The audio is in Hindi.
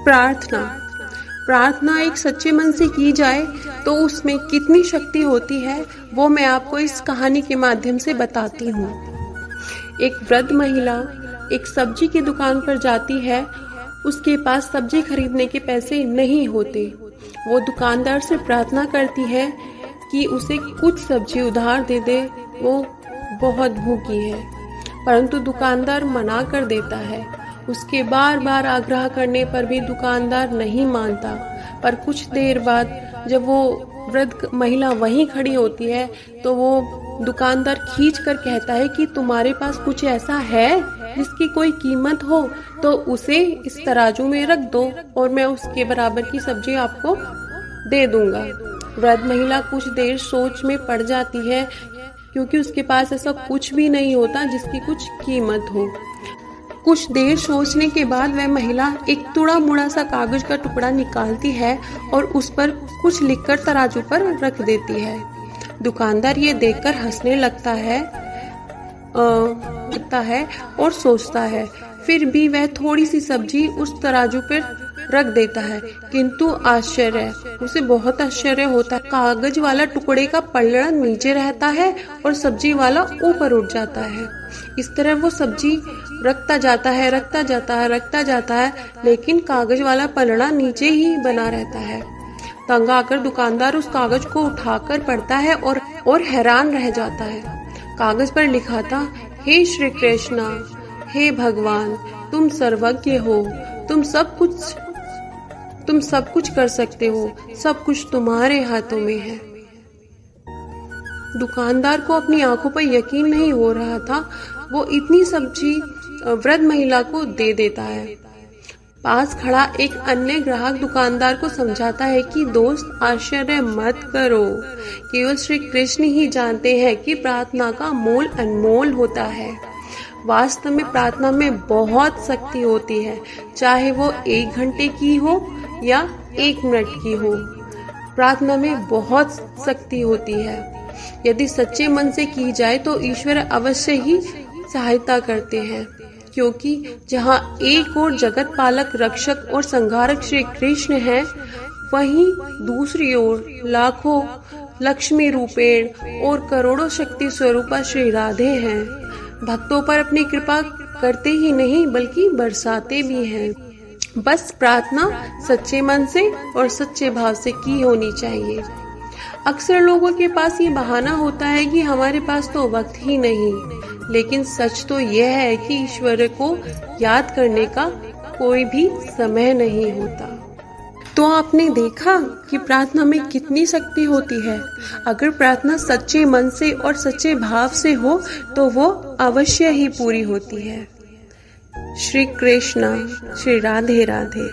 प्रार्थना। प्रार्थना एक सच्चे मन से की जाए तो उसमें कितनी शक्ति होती है वो मैं आपको इस कहानी के माध्यम से बताती हूँ। एक वृद्ध महिला एक सब्जी की दुकान पर जाती है। उसके पास सब्जी खरीदने के पैसे नहीं होते। वो दुकानदार से प्रार्थना करती है कि उसे कुछ सब्जी उधार दे दे, वो बहुत भूखी है। परंतु दुकानदार मना कर देता है। उसके बार बार आग्रह करने पर भी दुकानदार नहीं मानता। पर कुछ देर बाद जब वो वृद्ध महिला वहीं खड़ी होती है तो वो दुकानदार खींच कर कहता है कि तुम्हारे पास कुछ ऐसा है जिसकी कोई कीमत हो तो उसे इस तराजू में रख दो और मैं उसके बराबर की सब्जी आपको दे दूंगा। वृद्ध महिला कुछ देर सोच में पड़ जाती है क्योंकि उसके पास ऐसा कुछ भी नहीं होता जिसकी कुछ कीमत हो। कुछ देर सोचने के बाद वह महिला एक तुड़ा मुड़ा सा कागज का टुकड़ा निकालती है और उस पर कुछ लिखकर तराजू पर रख देती है। दुकानदार ये देखकर हंसने लगता है और सोचता है। फिर भी वह थोड़ी सी सब्जी उस तराजू पर रख देता है, किंतु उसे बहुत आश्चर्य होता है। कागज वाला टुकड़े का पलड़ा नीचे रहता है और सब्जी वाला ऊपर उठ जाता है। इस तरह वो सब्जी रखता जाता है, लेकिन कागज वाला पलड़ा नीचे ही बना रहता है। तंग आकर दुकानदार उस कागज को उठाकर पढ़ता है और हैरान रह जाता है। कागज पर लिखा था, हे श्री कृष्णा, हे भगवान, तुम सर्वज्ञ हो, तुम सब कुछ कर सकते हो, सब कुछ तुम्हारे हाथों में है। दुकानदार को अपनी आंखों पर यकीन नहीं हो रहा था। वो इतनी सब्जी वृद्ध महिला को दे देता है। पास खड़ा एक अन्य ग्राहक दुकानदार को समझाता है कि दोस्त, आश्चर्य मत करो, केवल श्री कृष्ण ही जानते हैं कि प्रार्थना का मोल अनमोल होता है। वास्तव में प्रार्थना में बहुत शक्ति होती है, चाहे वो 1 घंटे की हो या 1 मिनट की हो। प्रार्थना में बहुत शक्ति होती है। यदि सच्चे मन से की जाए तो ईश्वर अवश्य ही सहायता करते हैं, क्योंकि जहाँ एक ओर जगत पालक, रक्षक और संहारक श्री कृष्ण हैं, वहीं दूसरी ओर लाखों लक्ष्मी रूपेण और करोड़ों शक्ति स्वरूपा श्री राधे हैं। भक्तों पर अपनी कृपा करते ही नहीं बल्कि बरसाते भी हैं। बस प्रार्थना सच्चे मन से और सच्चे भाव से की होनी चाहिए। अक्सर लोगों के पास ये बहाना होता है कि हमारे पास तो वक्त ही नहीं, लेकिन सच तो यह है कि ईश्वर को याद करने का कोई भी समय नहीं होता। तो आपने देखा कि प्रार्थना में कितनी शक्ति होती है। अगर प्रार्थना सच्चे मन से और सच्चे भाव से हो तो वो अवश्य ही पूरी होती है। श्री कृष्णा, श्री राधे राधे।